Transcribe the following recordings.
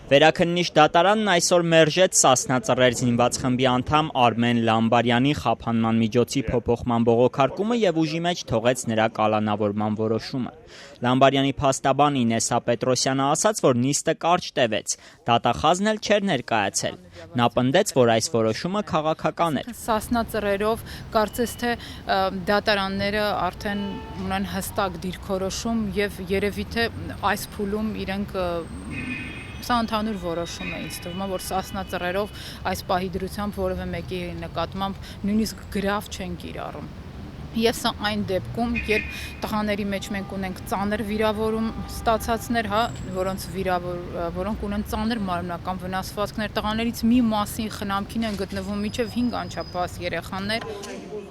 Վերաքննիչ դատարանն այսօր մերժեց Սասնա Ծռեր զինված խմբի անդամ Արմեն Լամբարյանի խափանման միջոցի փոփոխման բողոքարկումը և ուժի մեջ թողեց նրա կալանավորման որոշումը։ Լամբարյանի փաստաբան Ինեսա Պետրոսյանը ասաց, որ նիստը կարճ տևեց, դատախազն էլ չէր ներկայացել։ Նա պնդեց, որ այս որոշումը քաղաքական էր։ Սասնա Ծռերով կարծես թե դատարանները արդեն ունեն հստակ դիրքորոշում եւ երևի թե այս փուլում իրենք Սա ընդհանուր որոշում է ինձ թվում, որ Սասնա Ծռերով այս պահի դրությամբ որևէ մեկի նկատմամբ նույնիսկ գրավ չեն կիրառում։ Եվ սա այն դեպքում, երբ տղաների մեջ մենք ունենք ծանր վիրավորում ստացածներ, որոնք ունեն ծանր մարմնական վնասվածքներ, տղաներից մի մասի խնամքին են գտնվում մինչև 5 անչափահաս երեխաներ։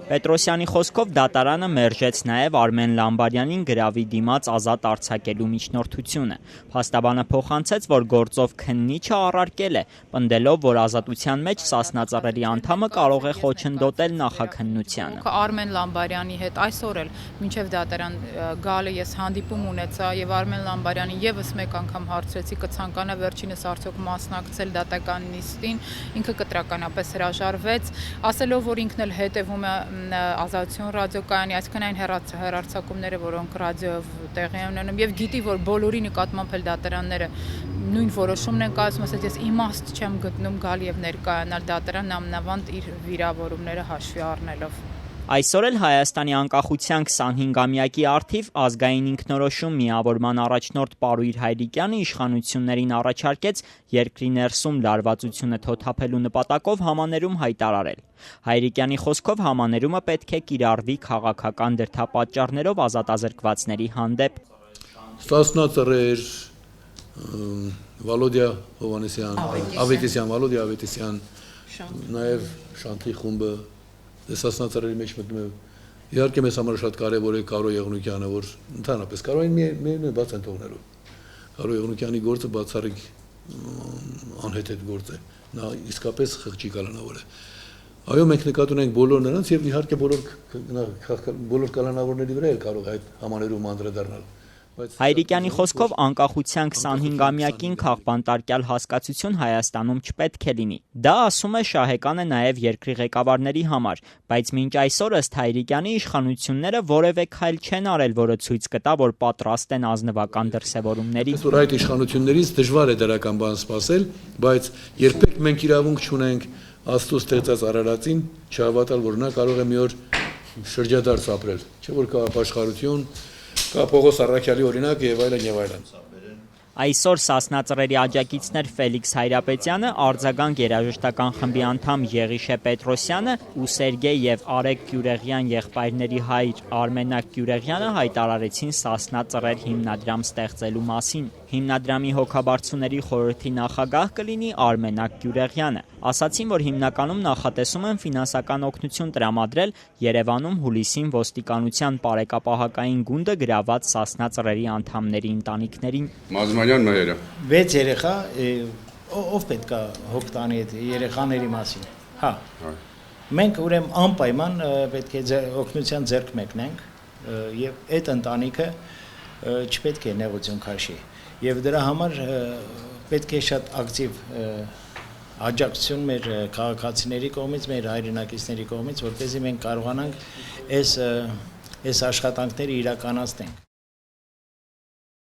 Պետրոսյանի խոսքով դատարանը մերժեց նաև Արմեն Լամբարյանին գրավի դիմաց ազատ արձակելու միջնորդությունը։ Փաստաբանը փոխանցեց, որ գործով քննիչը առարկել է, պնդելով, որ ազատության մեջ Սասնա Ծռերի անդամը կարող է խոչընդոտել նախաքննությանը։ Արմեն Լամբարյանի հետ այսօր էլ մինչև դատարան գալը ես հանդիպում ունեցա եւ Արմեն Լամբարյանին եւս մեկ անգամ հարցրեցի կցանկանա վերջինս արդյոք մասնակցել դատական նիստին, ինքը կտրականապես հրաժարվեց, ասելով, որ ինքն էլ հետևում է Ազատություն ռադիոկայանի, այսքան այն հեռարձակումները, որոնք ռադիոյով տեղի են ունենում եւ գիտի, որ բոլորի նկատմամբ էլ դատարանները նույն որոշումն են կայացնում, ասած ես իմաստ չեմ գտնում գալ եւ ներկայանալ դատարան ամենավանդ իր վիրավորումները հաշվի առնելով։ Այսօր էլ Հայաստանի անկախության 25-ամյակի առթիվ ազգային ինքնորոշում միավորման առաջնորդ Պարույր Հայրիկյանը իշխանություններին առաջարկեց երկրի ներսում լարվածությունը թոթափելու նպատակով համաներում հայտարարել։ Հայրիկյանի խոսքով համաներումը պետք է կիրառվի քաղաքական դրդապատճառներով ազատազրկվածների հանդեպ։ Սասնա Ծռեր, Վալոդիա Հովհաննիսյան, Ավետիսյան, Ավետիսյան, նաև Շանթի խումբը Սասնա Ծռերի մեջ մտնում է։ Իհարկե մեզ համար շատ կարևոր է Կարո Եղունիկյանը, որ ընդհանրապես Կարոյին միայն բաց են թողնելու։ Կարո Եղունիկյանի գործը բացառիկ անհեթեթ գործ է։ Նա իսկապես խղճի կալանավոր է։ Այո, մենք նկատի ունենք բոլոր նրանց եւ իհարկե բոլոր կալանավորների վրա էլ կարող է այդ համաներում անդրադառնալ։ Հայրիկյանի խոսքով անկախության 25-ամյակին քաղբանտարկյալ հասկացություն Հայաստանում չպետք է լինի։ Դա, ասում է, շահեկան է նաև երկրի ղեկավարների համար, բայց մինչ այսօր ըստ Հայրիկյանի իշխանությունները որևէ քայլ չեն արել, որը ցույց կտա, որ պատրաստ են ազնվական դրսևորումների։ Որ այդ իշխանություններից դժվար է դրական բան սպասել, բայց երբեք մենք իրավունք չունենք Աստծո ստեղծած Արարածին չհավատալ, որ նա կարող է մի օր շրջադարձ ապրել, չէ՞ որ կա ապաշխարություն, կա Պողոս Առաքյալի օրինակը եւ այլն եւ այլն։ Այսօր Սասնա Ծռերի աջակիցներ Ֆելիքս Հայրապետյանը, արձագանք երաժշտական խմբի անդամ Եղիշե Պետրոսյանը ու Սերգեյ եւ Արեգ Գյուրեղյան եղբայրների հայր Արմենակ Գյուրեղյանը հայտարարեցին Սասնա Ծռեր հիմնադրամ ստեղծելու մասին։ Հիմնադրամի հոգաբարձուների խորհրդի նախագահ կլինի Արմենակ Գյուրեղյանը։ Ասացին, որ հիմնականում նախատեսում են ֆինանսական օգնություն տրամադրել Երևանում հուլիսին ոստիկանության պարեկապահակային գունդը գրաված Սասնա Ծռերի անդամների ընտանիքներին։ Մազմանյան մայրը 6 երեխա, ով պետք է հոգ տանի այդ երեխաների մասին։ Հա։ Մենք ուրեմն անպայման պետք է օգնության ձեռք մեկնենք եւ այդ ընտանիքը չպետք է նեղություն քաշի։ Եվ դրա համար պետք է շատ ակտիվ աջակցություն մեր քաղաքացիների կողմից, մեր հայրենակիցների կողմից, որպեսզի մենք կարողանանք այս աշխատանքները իրականացնենք։